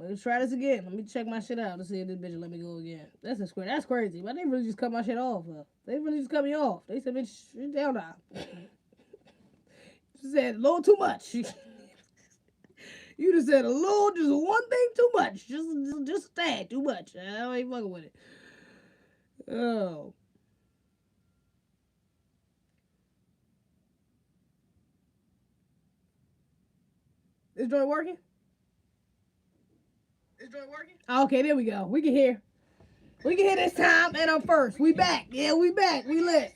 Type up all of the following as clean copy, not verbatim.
Let's try this again. Let me check my shit out to see if this bitch let me go again. That's crazy. But they really just cut my shit off. They really just cut me off. They said, bitch, shit down now. She said a little too much. You just said a little, just one thing too much. Just a tad too much. I ain't fucking with it. Oh. Is joint working? Okay, there we go. We can hear. We can hear this time, and I'm first. We back. Yeah, we back. We lit.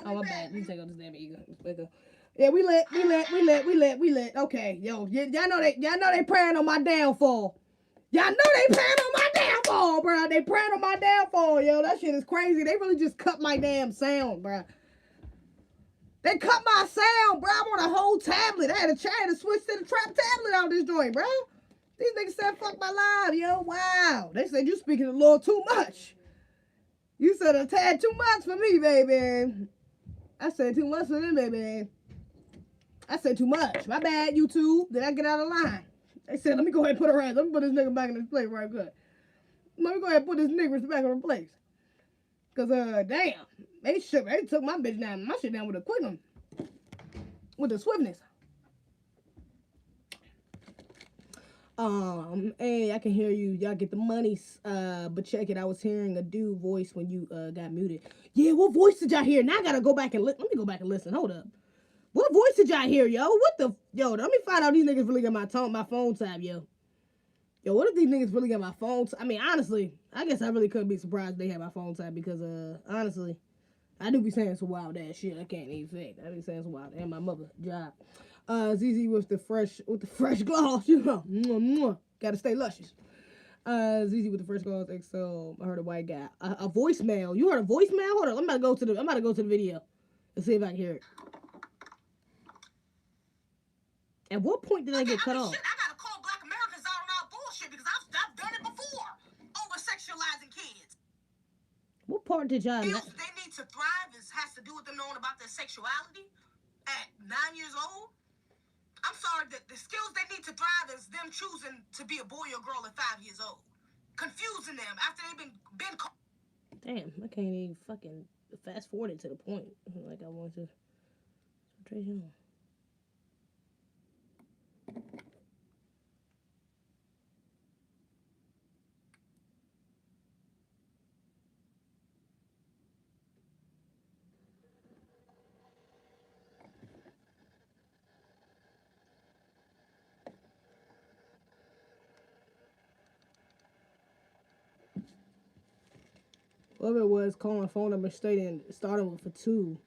Oh, my bad. Let me take out this damn ego. Yeah, we lit. Okay, yo, y'all know they praying on my downfall. Y'all know they praying on my downfall, bro. They praying on my downfall, yo. That shit is crazy. They really just cut my damn sound, bro. They cut my sound, bro. I'm on a whole tablet. I had to switch to the trap tablet on this joint, bro. These niggas said fuck my live, yo. Wow. They said you speaking a little too much. You said a tad too much for me, baby. I said too much for them, baby. I said too much. My bad, YouTube. Did I get out of line? They said, let me go ahead and put her ass. Let me put this nigga back in his place right good. Let me go ahead and put this nigga back in her place. Cause damn. They took my bitch down, my shit down with a quick one. With the swiftness. Hey, I can hear you. Y'all get the money. But check it. I was hearing a dude voice when you got muted. Yeah, what voice did y'all hear? Now I gotta go back and let me go back and listen. Hold up. What voice did y'all hear, yo? Yo, let me find out these niggas really got my phone tab, yo. Yo, what if these niggas really got my phone I mean, honestly, I guess I really couldn't be surprised they had my phone tab because, honestly, I do be saying some wild ass shit. I can't even fake. I be saying some wild and my mother job. ZZ with the fresh gloss, you know. Mwah, mwah. Gotta stay luscious. ZZ with the fresh gloss. XO. I heard a white guy. A voicemail. You heard a voicemail? Hold on. I'm about to go to the video and see if I can hear it. At what point did I get cut off? Shit, I gotta call Black Americans out on our bullshit because I've done it before. Over sexualizing kids. What part did y'all? Skills they need to thrive has to do with them knowing about their sexuality at 9 years old. I'm sorry, the skills they need to thrive is them choosing to be a boy or girl at 5 years old. Confusing them after they've been Damn, I can't even fucking fast forward it to the point. Like I want to. Whoever it was calling phone number straight in, starting with a 2.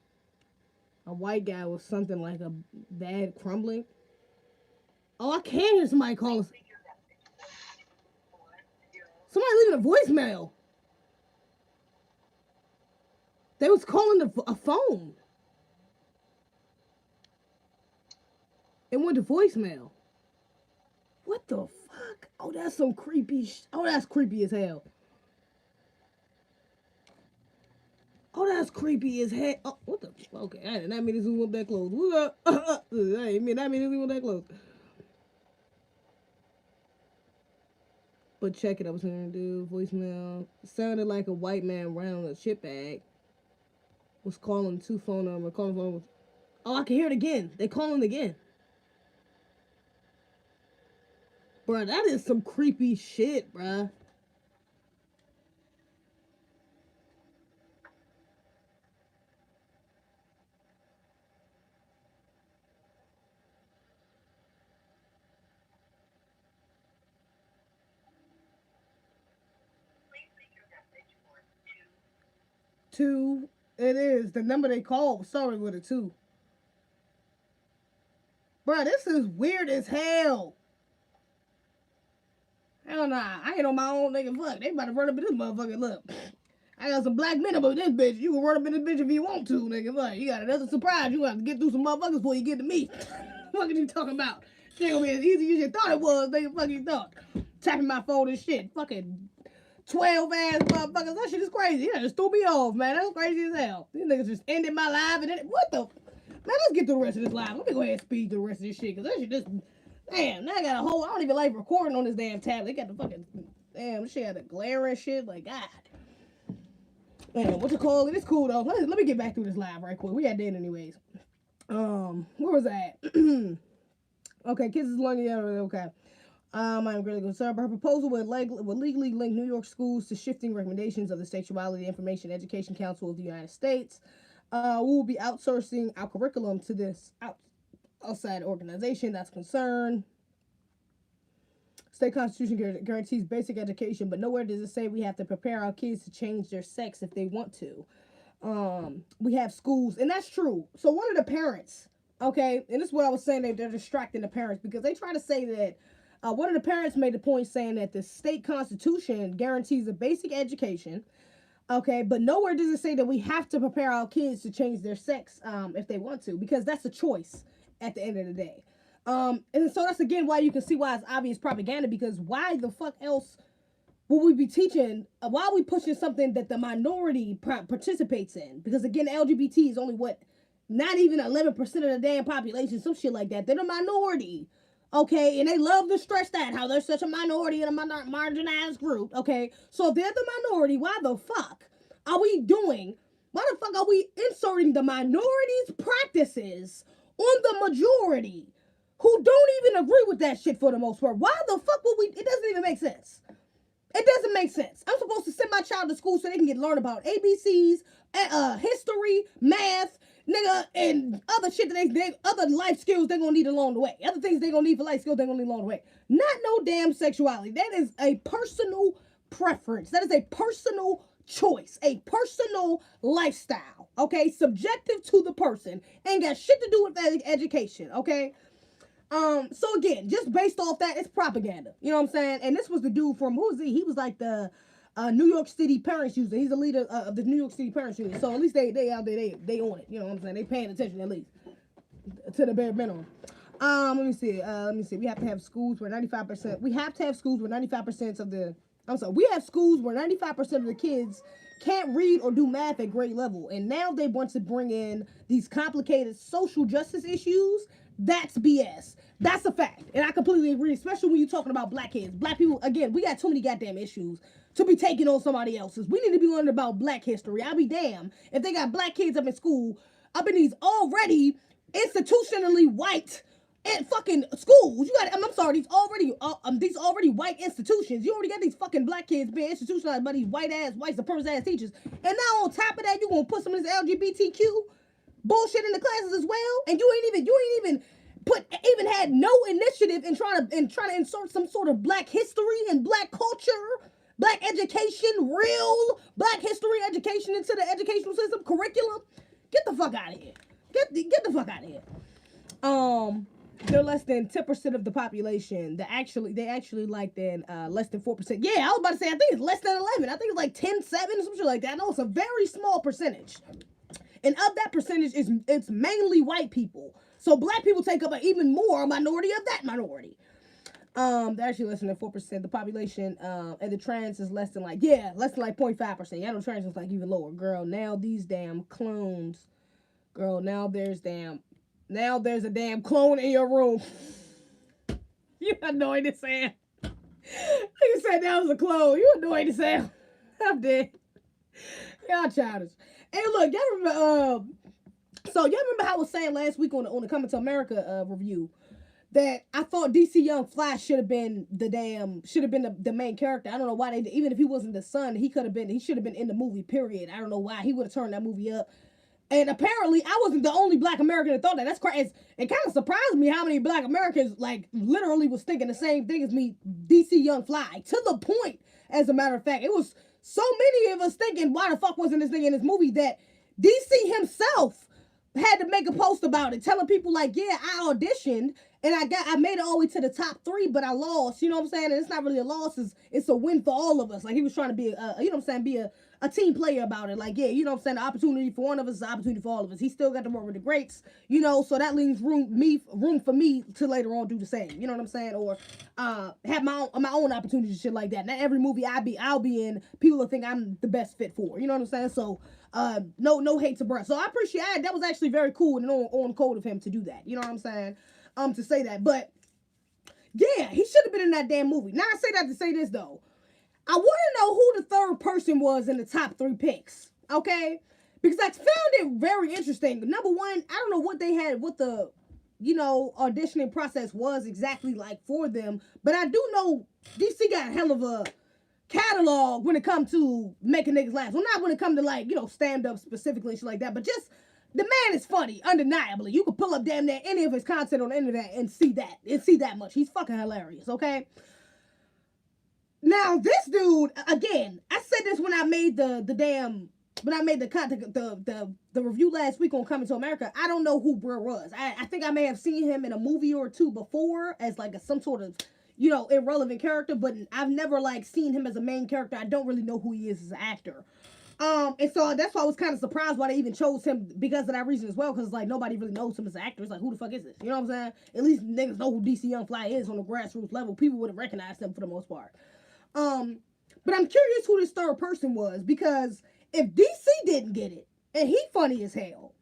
A white guy with something like a bad crumbling. Oh, I can hear somebody calling. Somebody leaving a voicemail. They was calling a phone. It went to voicemail. What the fuck? Oh, that's some creepy. Oh, that's creepy as hell. Oh, that's creepy as hell. Oh, what the? Okay, I did not mean this was that close. I didn't mean this was that close. But check it, I was hearing dude voicemail. Sounded like a white man round a chip bag. Was calling 2 phone number. Calling phone. Oh, I can hear it again. They calling again. Bruh, that is some creepy shit, bruh. Two. It is. The number they called started with a 2. Bruh, this is weird as hell. Hell nah. I ain't on my own nigga. Fuck. They about to run up in this motherfucker. Look. I got some black men up in this bitch. You can run up in this bitch if you want to, nigga. Fuck. You got another surprise. You have to get through some motherfuckers before you get to me. What are you talking about? It ain't gonna be as easy as you thought it was, nigga. Fuck you thought. Tapping my phone and shit. Fucking 12 ass motherfuckers. That shit is crazy. That just threw me off, man. That's crazy as hell. These niggas just ended my live and then what the man, let's get through the rest of this live. Let me go ahead and speed through the rest of this shit. Cause that Damn, now I got a whole. I don't even like recording on this damn tablet. They got the fucking damn shit had the glare and shit. Like God. Man, what you call it? It's cool though. Let me get back through this live right quick. We had that anyways. Where was I at? Okay, kids is learning. Yeah, okay. I'm really concerned. Her proposal would legally link New York schools to shifting recommendations of the Sexuality Information Education Council of the United States. We will be outsourcing our curriculum to this outside organization that's concerned. State Constitution guarantees basic education, but nowhere does it say we have to prepare our kids to change their sex if they want to. We have schools, and that's true. So one of the parents, okay, and this is what I was saying, they're distracting the parents because they try to say that one of the parents made the point saying that the state constitution guarantees a basic education, okay, but nowhere does it say that we have to prepare our kids to change their sex if they want to, because that's a choice at the end of the day. And so that's again why you can see why it's obvious propaganda, because why the fuck else will we be teaching, why are we pushing something that the minority participates in? Because again, LGBT is only not even 11% of the damn population, some shit like that. They're the minority, okay? And they love to stress that, how they're such a minority and a marginalized group, okay? So if they're the minority, why the fuck are we inserting the minority's practices on the majority who don't even agree with that shit for the most part? Why the fuck would we? It doesn't even make sense. It doesn't make sense. I'm supposed to send my child to school so they can learn about ABCs, history, math, nigga, and other shit that other life skills they're gonna need along the way. Other things they're gonna need for life skills they're gonna need along the way. Not no damn sexuality. That is a personal preference. That is a personal choice, a personal lifestyle. Okay, subjective to the person. Ain't got shit to do with education. Okay. So again, just based off that, it's propaganda. You know what I'm saying? And this was the dude from, who was he? He was like the New York City Parents Union. He's the leader of the New York City Parents Union. So at least they out there, they own it. You know what I'm saying? They paying attention at least to the bare minimum. Let me see. We have to have schools where 95%. We have to have schools where 95% of the. We have schools where 95% of the kids can't read or do math at grade level, and now they want to bring in these complicated social justice issues. That's BS. That's a fact. And I completely agree, especially when you're talking about black kids. Black people, again, we got too many goddamn issues to be taking on somebody else's. We need to be learning about black history. I'll be damned if they got black kids up in school, up in these already institutionally white and fucking schools. You got, I'm sorry, these already white institutions. You already got these fucking black kids being institutionalized by these white supremacist ass teachers. And now on top of that, you gonna put some of this LGBTQ bullshit in the classes as well, and you ain't even had no initiative in trying to insert some sort of black history and black culture, black education, real black history education into the educational system curriculum. Get the fuck out of here. Get the fuck out of here. They're less than 10% of the population. They actually like than less than 4%. Yeah, I was about to say, I think it's less than 11. I think it's like 10-7, some shit like that. I know it's a very small percentage. And of that percentage, it's mainly white people. So black people take up an even more minority of that minority. They're actually less than 4%. The population, and the trans is less than 0.5%. Yeah, I know trans is like even lower. Girl, now these damn clones. Girl, now there's a damn clone in your room. You annoying as hell. You said that was a clone. You annoying as hell. I'm dead. Y'all childish. Hey, look, y'all remember? So y'all remember how I was saying last week on the Coming to America review that I thought DC Young Fly should have been the main character. I don't know why even if he wasn't the son, he should have been in the movie. Period. I don't know why he would have turned that movie up. And apparently, I wasn't the only black American that thought that. That's crazy. It kind of surprised me how many black Americans literally was thinking the same thing as me. DC Young Fly, to the point. As a matter of fact, it was so many of us thinking, why the fuck wasn't this thing in this movie, that DC himself had to make a post about it, telling people yeah, I auditioned and I made it all the way to the top 3, but I lost. You know what I'm saying? And it's not really a loss; it's a win for all of us. He was trying to be be a team player about it. Yeah, you know what I'm saying? The opportunity for one of us is an opportunity for all of us. He still got to work with the greats, so that leaves room for me to later on do the same. You know what I'm saying? Or have my own opportunities, shit like that. Not every movie I'll be in, people will think I'm the best fit for. You know what I'm saying? So no hate to Brett. So I appreciate that. Was actually very cool and on code of him to do that. You know what I'm saying? To say that. But Yeah, he should have been in that damn movie. Now I say that to say this though. I want to know who the third person was in the top 3 picks. Okay? Because I found it very interesting. Number one, I don't know what they had, what the, auditioning process was exactly like for them. But I do know DC got a hell of a catalog when it comes to making niggas laugh. Well, not when it comes to like, stand up specifically and shit like that. But just, the man is funny, undeniably. You can pull up damn near any of his content on the internet and see that much. He's fucking hilarious, okay? Now this dude, again, I said this when I made the review last week on Coming to America. I don't know who Brer was. I think I may have seen him in a movie or two before as like some sort of irrelevant character, but I've never like seen him as a main character. I don't really know who he is as an actor. And so that's why I was kind of surprised why they even chose him because of that reason as well. Because like nobody really knows him as an actor. It's like, who the fuck is this? You know what I'm saying? At least niggas know who DC Young Fly is on the grassroots level. People would have recognized him for the most part. But I'm curious who this third person was because if DC didn't get it and he funny as hell,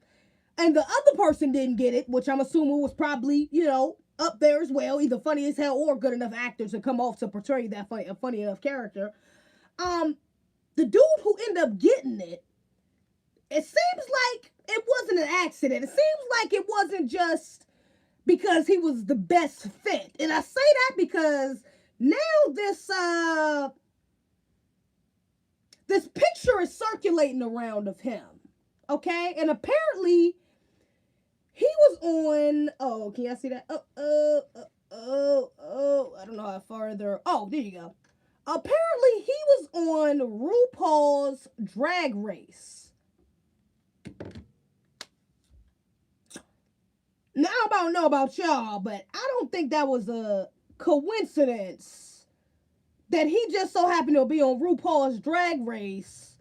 and the other person didn't get it, which I'm assuming was probably up there as well, either funny as hell or good enough actors to come off to portray that funny enough character. The dude who ended up getting it, it seems like it wasn't an accident. It seems like it wasn't just because he was the best fit. And I say that because now this picture is circulating around of him. Okay? And apparently he was on, can y'all see that? I don't know how farther. Oh, there you go. Apparently, he was on RuPaul's Drag Race. Now, I don't know about y'all, but I don't think that was a coincidence that he just so happened to be on RuPaul's Drag Race,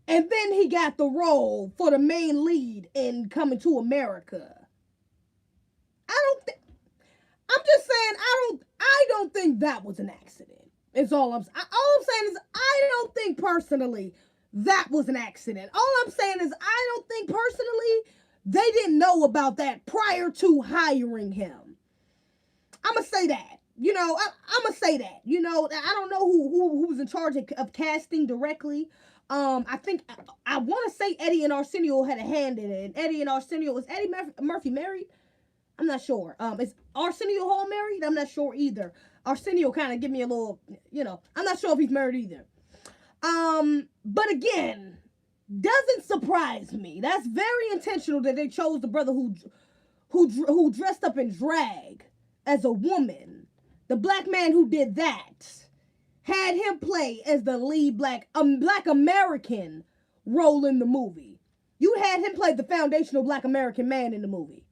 and then he got the role for the main lead in Coming to America. I'm just saying, I don't think that was an accident. It's all I'm saying is I don't think personally that was an accident. All I'm saying is I don't think personally they didn't know about that prior to hiring him. I'm going to say that. I'm going to say that. I don't know who was in charge of casting directly. I think, I want to say Eddie and Arsenio had a hand in it. And Eddie and Arsenio, is Eddie Murphy married? I'm not sure. Is Arsenio Hall married? I'm not sure either. Arsenio kind of give me a little, I'm not sure if he's married either. But again, doesn't surprise me. That's very intentional that they chose the brother who dressed up in drag as a woman. The black man who did that had him play as the lead black American role in the movie. You had him play the foundational black American man in the movie.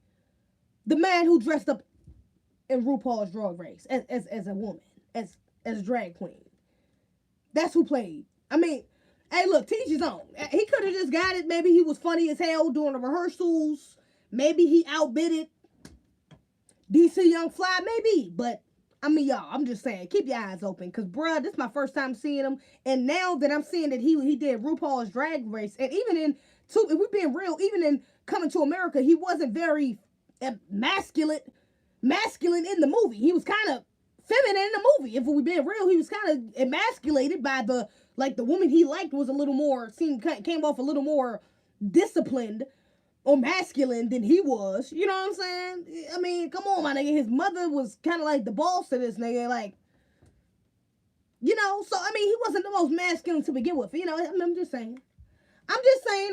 The man who dressed up in RuPaul's Drag Race as a woman, as a drag queen. That's who played. I mean, hey, look, teach his own. He could have just got it. Maybe he was funny as hell during the rehearsals. Maybe he outbidded DC Young Fly. Maybe. But, I mean, y'all, I'm just saying, keep your eyes open. Because, bruh, this is my first time seeing him. And now that I'm seeing that he did RuPaul's Drag Race, and even if we're being real, even in Coming to America, he wasn't very masculine in the movie. He was kind of feminine in the movie. If we're being real, he was kind of emasculated by the woman he liked was a little more, came off a little more disciplined or masculine than he was. You know what I'm saying? I mean, come on, my nigga. His mother was kind of like the boss of this nigga. Like, so, I mean, he wasn't the most masculine to begin with. I'm just saying.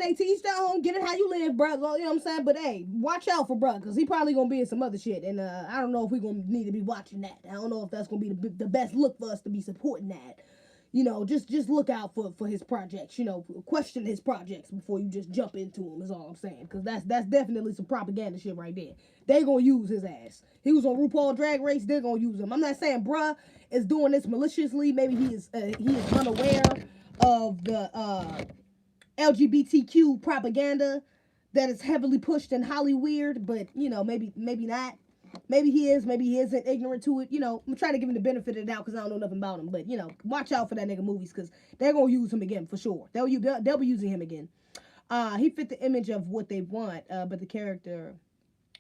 Hey, to each their own, get it how you live, bro. You know what I'm saying? But hey, watch out for bro, because he probably gonna be in some other shit. And I don't know if we're gonna need to be watching that. I don't know if that's gonna be the best look for us to be supporting that. Just look out for his projects. Question his projects before you just jump into them is all I'm saying. Because that's definitely some propaganda shit right there. They gonna use his ass. He was on RuPaul Drag Race, they're gonna use him. I'm not saying bruh is doing this maliciously. Maybe he is unaware of the LGBTQ propaganda that is heavily pushed in Hollywood, but maybe not. Maybe he is, maybe he isn't ignorant to it. I'm trying to give him the benefit of the doubt because I don't know nothing about him. But watch out for that nigga movies because they're gonna use him again for sure. They'll be using him again. He fit the image of what they want, but the character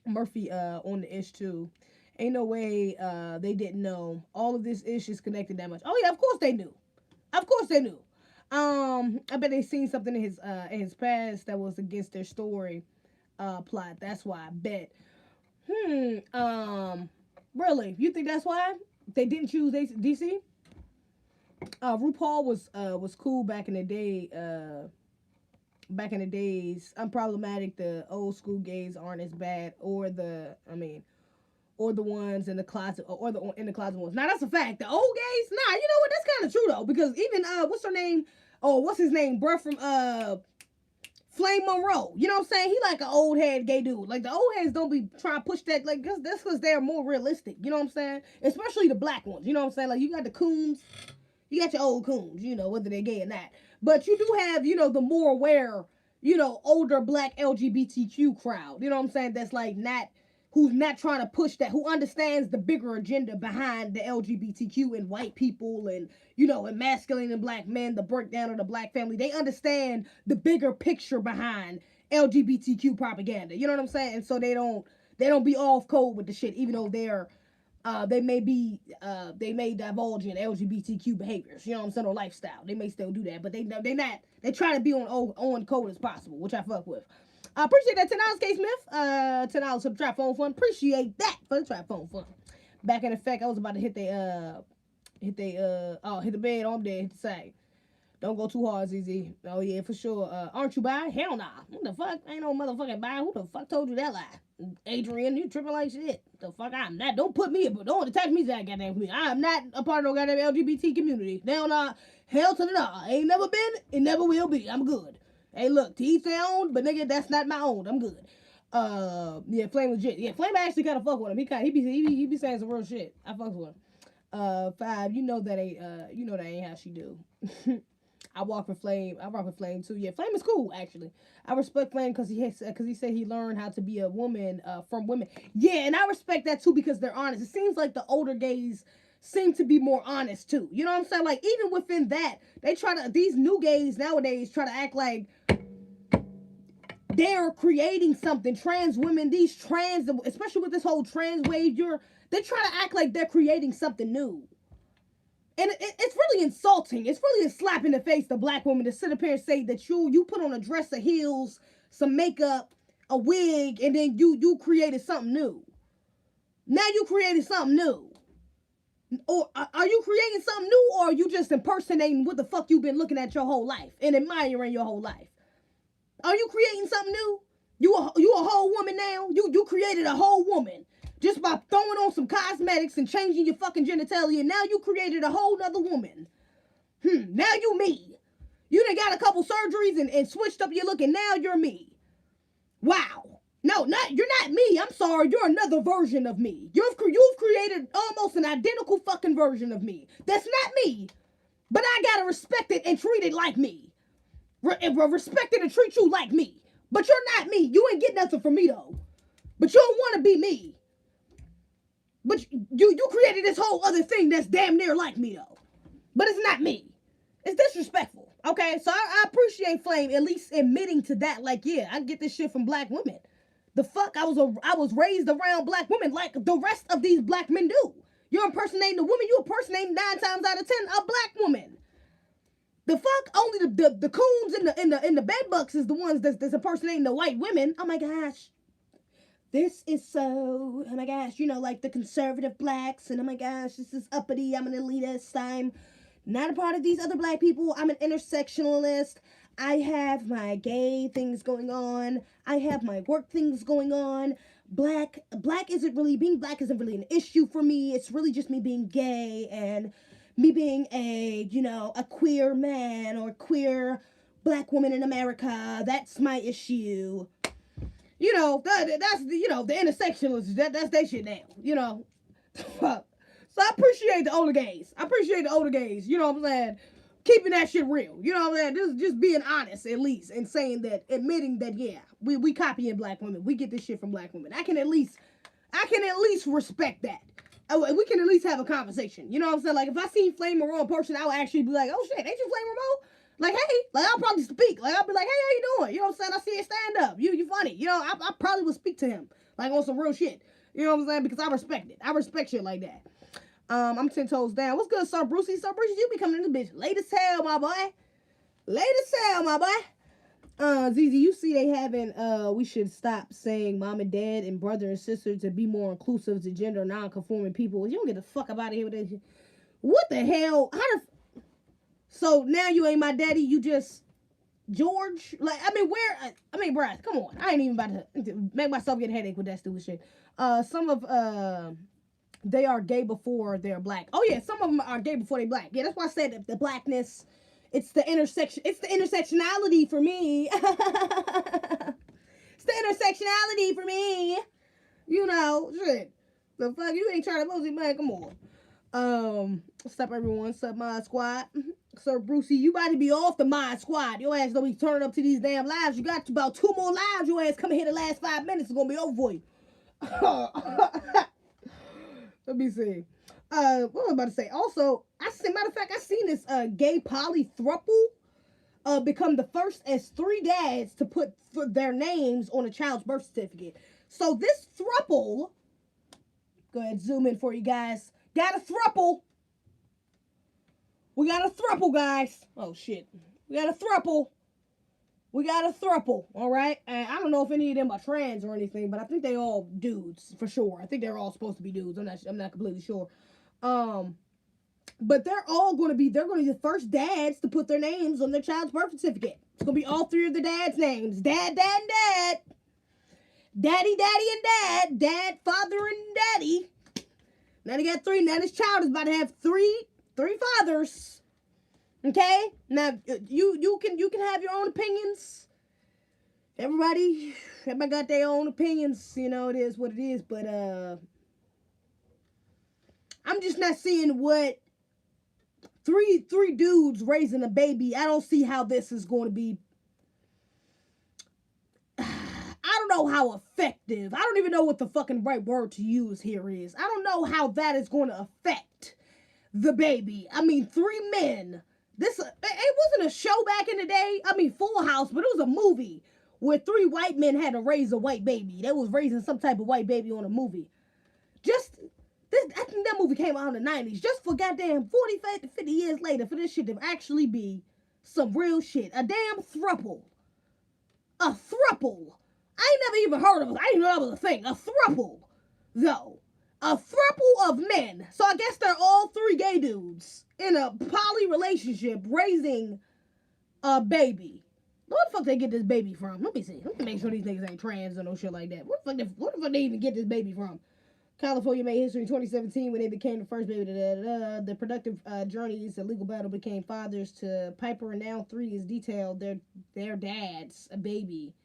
Murphy on the ish too. Ain't no way they didn't know all of this ish is connected that much. Oh yeah, of course they knew. Of course they knew. I bet they seen something in his past that was against their story plot. That's why I bet. Really? You think that's why they didn't choose DC? RuPaul was cool back in the day. Back in the days, unproblematic. The old school gays aren't as bad, or or the ones in the closet, or the in the closet ones. Now that's a fact. The old gays, nah, you know what? That's kind of true though, because even what's her name? Oh, what's his name? Bruh from Flame Monroe. You know what I'm saying? He like an old head gay dude. Like the old heads don't be trying to push that. Like that's because they're more realistic. You know what I'm saying? Especially the black ones. You know what I'm saying? Like you got the coons, you got your old coons. You know whether they're gay or not. But you do have the more aware older black LGBTQ crowd. You know what I'm saying? That's like not who's not trying to push that, who understands the bigger agenda behind the LGBTQ and white people and, and masculine and black men, the breakdown of the black family. They understand the bigger picture behind LGBTQ propaganda. You know what I'm saying? And so they don't be off code with the shit, even though they may divulge in LGBTQ behaviors, you know what I'm saying, or lifestyle. They may still do that, but they try to be on code as possible, which I fuck with. I appreciate that $10, K Smith. $10 for the Trap Phone Fund. Appreciate that for the Trap Phone Fund. Back in effect, I was about to hit the bed. Oh, I'm dead. Hit the side. Don't go too hard, ZZ. Oh yeah, for sure. Aren't you bi? Hell nah. What the fuck? Ain't no motherfucking bi. Who the fuck told you that lie? Adrian, you tripping like shit. The fuck I'm not. Don't put me, but don't attach me to that goddamn community. I am not a part of no goddamn LGBT community. Hell nah. Hell to the nah. Ain't never been. It never will be. I'm good. Hey, look, to each their own, but nigga, that's not my own. I'm good. Yeah, Flame legit. Yeah, Flame actually kind of fuck with him. He be saying some real shit. I fuck with him. 5, you know that ain't how she do. I rock with Flame too. Yeah, Flame is cool actually. I respect Flame because he said he learned how to be a woman from women. Yeah, and I respect that too because they're honest. It seems like the older gays seem to be more honest too. You know what I'm saying? Like even within that, these new gays nowadays try to act like they're creating something. Trans women, especially with this whole trans wave, they try to act like they're creating something new. And it's really insulting. It's really a slap in the face to black women to sit up here and say that you put on a dress of heels, some makeup, a wig, and then you created something new. Now you created something new. Or are you creating something new, or are you just impersonating what the fuck you've been looking at your whole life and admiring your whole life? Are you creating something new? You a whole woman now? You created a whole woman. Just by throwing on some cosmetics and changing your fucking genitalia, now you created a whole nother woman. Now you me. You done got a couple surgeries and switched up your look, and now you're me. Wow. No, you're not me. I'm sorry. You're another version of me. You've created almost an identical fucking version of me. That's not me. But I gotta respect it and treat it like me. Respect it and treat you like me. But you're not me. You ain't get nothing from me though. But you don't want to be me. But you created this whole other thing that's damn near like me though. But it's not me. It's disrespectful. Okay, so I appreciate Flame at least admitting to that. Like, yeah, I get this shit from black women. The fuck, I was raised around black women like the rest of these black men do. You're impersonating a woman. You impersonating 9 times out of 10 a black woman. The fuck, only the coons in the bed bucks is the ones that's impersonating the white women. Oh my gosh. This is so, oh my gosh, like the conservative blacks, and oh my gosh, this is uppity, I'm an elitist, I'm not a part of these other black people, I'm an intersectionalist, I have my gay things going on, I have my work things going on, being black isn't really an issue for me, it's really just me being gay, and me being a queer man, or queer black woman in America, that's my issue. That's the intersectionalists. That's their shit now. So I appreciate the older gays. You know what I'm saying? Keeping that shit real. You know what I'm saying? Just being honest at least and saying that, admitting that yeah, we copying black women. We get this shit from black women. I can at least respect that. We can at least have a conversation. You know what I'm saying? Like if I see Flame Monroe in person, I would actually be like, oh shit, ain't you Flame Monroe? Like, hey, like I'll probably speak. Like I'll be like, hey, how you doing? You know what I'm saying? I see you stand up. You funny. I probably would speak to him like on some real shit. You know what I'm saying? Because I respect it. I respect shit like that. I'm 10 toes down. What's good, Sir Brucey? Sir Brucey, you be coming in this bitch late as hell, my boy. Late as hell, my boy. ZZ, you see they having, we should stop saying mom and dad and brother and sister to be more inclusive to gender non-conforming people. You don't get the fuck up out of here with that shit. What the hell? So now you ain't my daddy, you just George? Like, I mean, bruh, come on. I ain't even about to make myself get a headache with that stupid shit. Some of, they are gay before they're black. Oh yeah, some of them are gay before they black. Yeah, that's why I said that the blackness, it's the intersectionality for me. It's the intersectionality for me. You know, shit. The fuck, you ain't trying to move it, man. Come on. What's up, everyone? What's up, Mod Squad? Sir Brucey, you about to be off the Mod Squad. Your ass don't be turning up to these damn lives. You got about 2 more lives. Your ass coming here the last 5 minutes. It's gonna be over for you. Let me see. What was I about to say? Also, matter of fact, I seen this gay poly throuple become the first as 3 dads to put their names on a child's birth certificate. So this throuple, go ahead, zoom in for you guys. Got a throuple. We got a throuple, guys. Oh shit, we got a throuple. We got a throuple, all right? And I don't know if any of them are trans or anything, but I think they all dudes for sure. I think they're all supposed to be dudes. I'm not completely sure. But they're going to be the first dads to put their names on their child's birth certificate. It's going to be all 3 of the dads' names. Dad, and dad. Daddy, and dad. Dad, father, and daddy. Now they got 3. Now this child is about to have three fathers. Okay? Now you can have your own opinions. Everybody got their own opinions. You know, it is what it is, but I'm just not seeing what three dudes raising a baby. I don't see how this is going to be. I don't know how effective. I don't even know what the fucking right word to use here is. I don't know how that is going to affect the baby. I mean, 3 men. It wasn't a show back in the day. I mean, Full House, but it was a movie where 3 white men had to raise a white baby. They was raising some type of white baby on a movie. I think that movie came out in the 90s. Just for goddamn 45 to 50 years later for this shit to actually be some real shit. A damn throuple. A throuple. I ain't never even heard of it. I didn't know that was a thing. A throuple, though. A throuple of men. So I guess they're all 3 gay dudes in a poly relationship raising a baby. Where the fuck they get this baby from? Let me see. Let me make sure these niggas ain't trans or no shit like that. Where the fuck they even get this baby from? California made history in 2017 when they became the first baby. The productive journeys, the legal battle became fathers to Piper and now 3 is detailed. Their dad's a baby.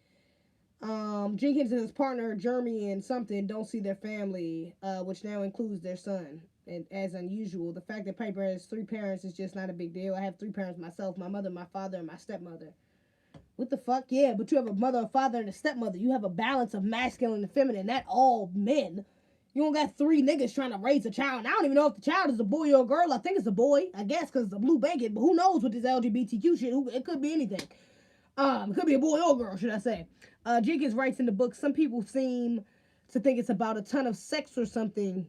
Jenkins and his partner, Jeremy and something, don't see their family, which now includes their son. And as unusual, the fact that Piper has 3 parents is just not a big deal. I have 3 parents myself, my mother, my father, and my stepmother. What the fuck? Yeah, but you have a mother, a father, and a stepmother. You have a balance of masculine and feminine, not all men. You don't got 3 niggas trying to raise a child. And I don't even know if the child is a boy or a girl. I think it's a boy, I guess, because it's a blue blanket. But who knows with this LGBTQ shit? It could be anything. It could be a boy or a girl, should I say. Jenkins writes in the book, some people seem to think it's about a ton of sex or something,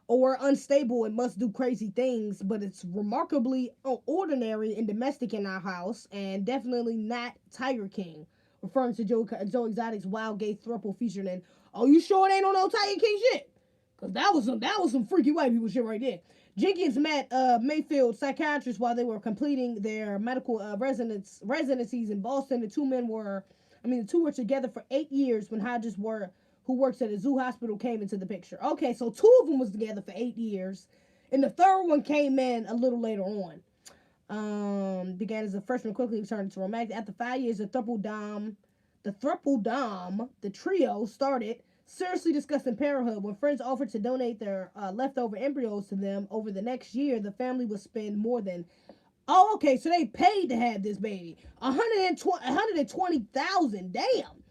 or unstable and must do crazy things, but it's remarkably ordinary and domestic in our house, and definitely not Tiger King, referring to Joe Exotic's wild gay throuple featured in, oh, you sure it ain't on no Tiger King shit? Because that was some freaky white people shit right there. Jenkins met Mayfield psychiatrist while they were completing their medical residencies in Boston. The 2 were together for 8 years when Hodges who works at a zoo hospital, came into the picture. Okay, so 2 of them was together for 8 years, and the 3rd one came in a little later on. Began as a freshman, quickly turned into romantic. After 5 years, the trio started seriously discussing parenthood. When friends offered to donate their leftover embryos to them over the next year, the family would spend more than, so they paid to have this baby, $120,000, damn,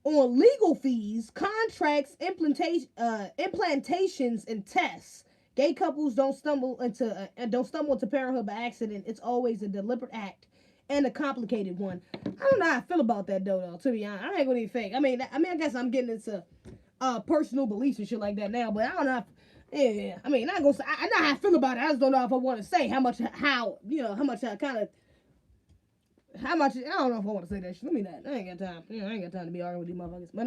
on legal fees, contracts, implantations, and tests. Gay couples don't stumble into parenthood by accident. It's always a deliberate act and a complicated one. I don't know how I feel about that though, to be honest. I ain't gonna even fake. I mean, I guess I'm getting into personal beliefs and shit like that now. But I don't know. Yeah, I mean, not gonna say. I know how I feel about it. I just don't know if I want to say how much I kind of how much. I don't know if I want to say that shit. Let me that. I ain't got time. I ain't got time to be arguing with these motherfuckers. But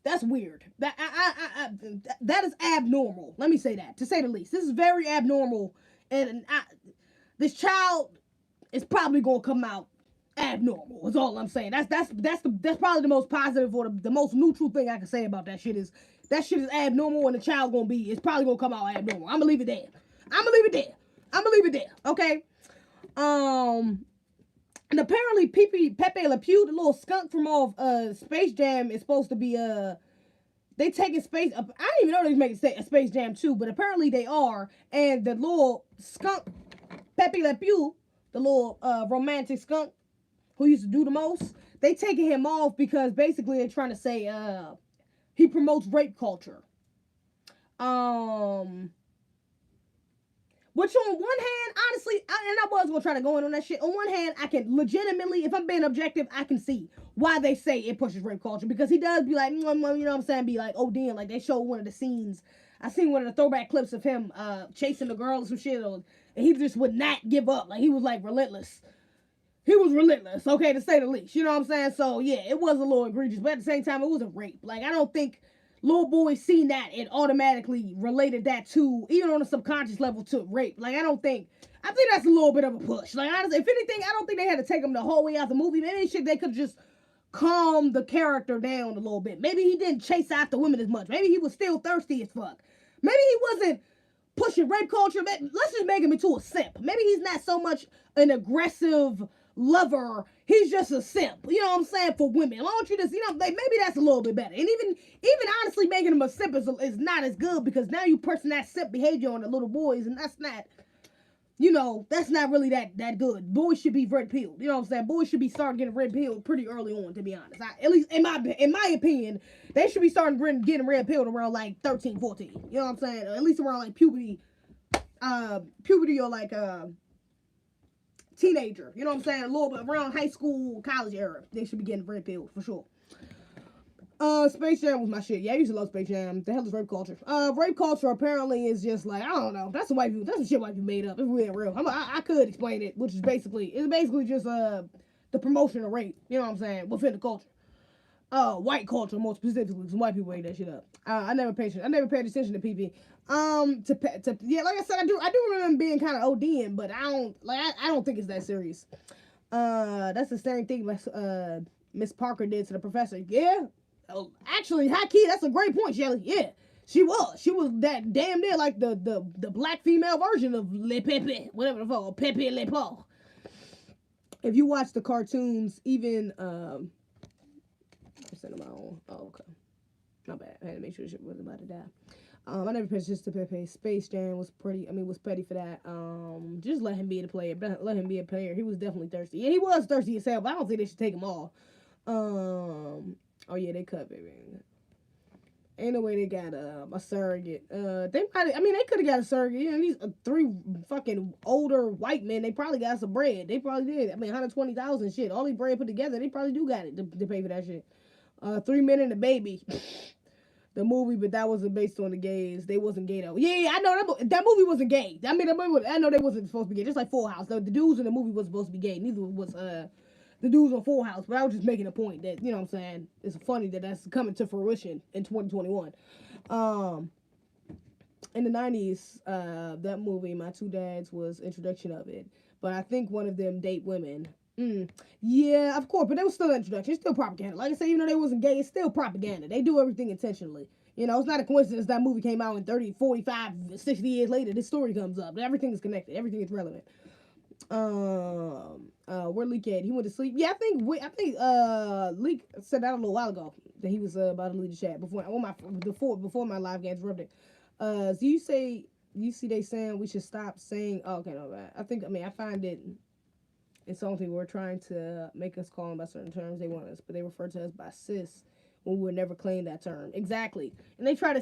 that's weird. That is abnormal. Let me say that, to say the least. This is very abnormal, and this child is probably gonna come out abnormal. Is all I'm saying. That's probably the most positive or the most neutral thing I can say about that shit is that shit is abnormal, and the child gonna be. It's probably gonna come out abnormal. I'm gonna leave it there. Okay. And apparently Pepe Le Pew, the little skunk from off Space Jam, is supposed to be they taking space. I didn't even know they was making a Space Jam 2, but apparently they are. And the little skunk, Pepe Le Pew, the little romantic skunk who used to do the most, they taking him off because basically they're trying to say he promotes rape culture. Which on one hand, honestly, I was gonna try to go in on that shit. On one hand, I can legitimately, if I'm being objective, I can see why they say it pushes rape culture, because he does be like, you know what I'm saying, be like, oh damn, like they show one of the scenes. I seen one of the throwback clips of him chasing the girl or some shit, and he just would not give up. Like he was like relentless. He was relentless, okay, to say the least. You know what I'm saying? So yeah, it was a little egregious, but at the same time, it was a rape. Like I don't think little boys seen that and automatically related that to, even on a subconscious level, to rape. Like I think that's a little bit of a push. Like honestly, if anything, I don't think they had to take him the whole way out the movie. Maybe they could just calm the character down a little bit. Maybe he didn't chase after women as much. Maybe he was still thirsty as fuck. Maybe he wasn't pushing rape culture. Let's just make him into a simp. Maybe he's not so much an aggressive lover. He's just a simp. You know what I'm saying? For women. Why don't you just, like maybe that's a little bit better. And even honestly making him a simp is not as good, because now you person that simp behavior on the little boys, and that's not, that's not really that good. Boys should be red pilled. You know what I'm saying? Boys should be starting getting red pilled pretty early on, to be honest. At least in my opinion, they should be starting getting red pilled around like 13, 14. You know what I'm saying? Or at least around like puberty or like teenager. You know what I'm saying? A little bit around high school, college era. They should be getting red pilled for sure. Space Jam was my shit. Yeah, I used to love Space Jam. The hell is rape culture? Rape culture apparently is just like, I don't know. That's some shit white people made up. If we're real. I could explain it, which is basically just the promotion of rape. You know what I'm saying? Within the culture. White culture more specifically. Some white people made that shit up. I never paid attention to PP. Yeah, like I said, I do remember being kind of ODing, but I don't think it's that serious. That's the same thing Miss Parker did to the professor. Yeah. Oh, actually, high key, that's a great point, Shelly. Yeah, she was that damn near like the black female version of Le Pepe, whatever the fuck, or Pepe Le Pew. If you watch the cartoons, even I sent them my own. Oh, okay, not bad. I had to make sure the shit wasn't about to die. I never pitched this to Pepe. Space Jam was petty for that. Just let him be the player. Let him be a player. He was definitely thirsty. And he was thirsty himself, but I don't think they should take him off. Oh yeah, they cut, baby. Ain't no way they got a surrogate. They could have got a surrogate. You know, these 3 fucking older white men, they probably got some bread. They probably did. I mean, 120,000 shit. All these bread put together, they probably do got it to pay for that shit. 3 Men and a Baby. The movie, but that wasn't based on the gays. They wasn't gay though. Yeah, I know that movie wasn't gay. I mean, I know they wasn't supposed to be gay. Just like Full House. The dudes in the movie wasn't supposed to be gay. Neither was the dudes on Full House. But I was just making a point that, you know what I'm saying, it's funny that that's coming to fruition in 2021. In the 90s, that movie, My Two Dads, was introduction of it. But I think one of them date women. Yeah, of course, but it was still an introduction. It's still propaganda. Like I said, even though they wasn't gay, it's still propaganda. They do everything intentionally. You know, it's not a coincidence that movie came out in 30, 45, 60 years later. This story comes up. Everything is connected. Everything is relevant. Where Leak at? He went to sleep. Yeah, I think Leak said that a little while ago that he was about to leave the chat before my live games interrupted. So you see they saying we should stop saying, oh, okay, no, I find it. It's something we're trying to make us call them by certain terms they want us, but they refer to us by sis when we would never claim that term. Exactly. And they try to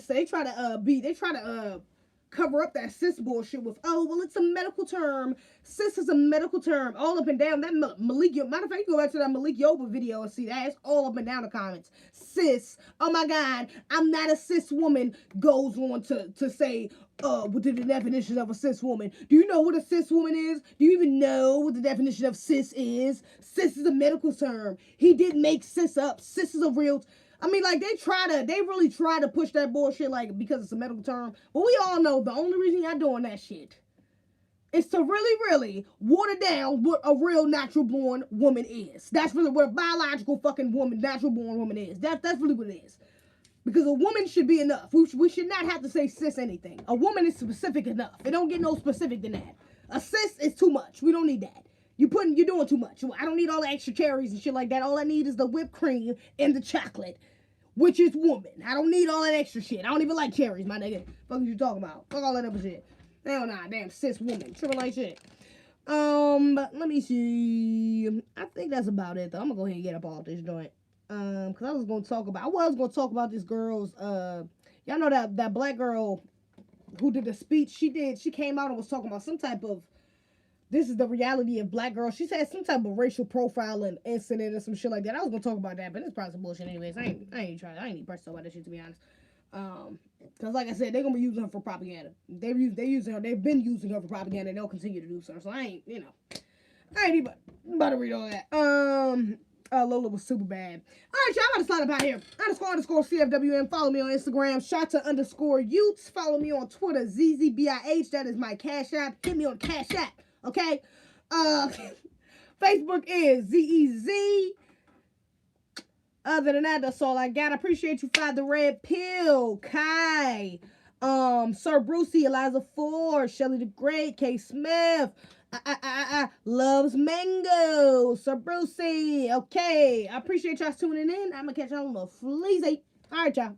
cover up that cis bullshit with, oh, well, it's a medical term. Cis is a medical term. All up and down. That Malik, matter of fact, you go back to that Malik Yoba video and see that. It's all up and down the comments. Cis. Oh my God, I'm not a cis woman. Goes on to say, what the definition of a cis woman. Do you know what a cis woman is? Do you even know what the definition of cis is? Cis is a medical term. He didn't make cis up. Cis is a real... I mean, like, they really try to push that bullshit, like, because it's a medical term. But we all know the only reason y'all doing that shit is to really water down what a real natural-born woman is. That's really what a biological fucking woman, natural-born woman is. That's really what it is. Because a woman should be enough. We should not have to say cis anything. A woman is specific enough. It don't get no specific than that. A cis is too much. We don't need that. You're doing too much. I don't need all the extra cherries and shit like that. All I need is the whipped cream and the chocolate, which is woman. I don't need all that extra shit. I don't even like cherries, my nigga. Fuck you talking about? Fuck all that other shit. Hell nah, damn cis woman. Triple like shit. But let me see. I think that's about it though. I'm gonna go ahead and get up off this joint. Cause I was gonna talk about this girl's y'all know that black girl who did the speech. She came out and was talking about some type of, this is the reality of black girls. She said some type of racial profiling incident or some shit like that. I was gonna talk about that, but it's probably some bullshit anyways. I ain't even pressed about that shit, to be honest. Cause like I said, they're gonna be using her for propaganda. They've been using her for propaganda, and they'll continue to do so. So I ain't even about to read all that. Lola was super bad. Alright, y'all, I'm about to slide up out here. _ CFWM. Follow me on Instagram. Shata _Utes. Follow me on Twitter. ZZBIH. That is my Cash App. Hit me on Cash App. Okay? Facebook is ZEZ. Other than that, that's all I got. I appreciate you, Father Red Pill, Kai, Sir Brucey, Eliza Ford, Shelly the Great, K. Smith, Loves Mango, Sir Brucey. Okay, I appreciate y'all tuning in. I'm gonna catch y'all on the fleazy. All right, y'all.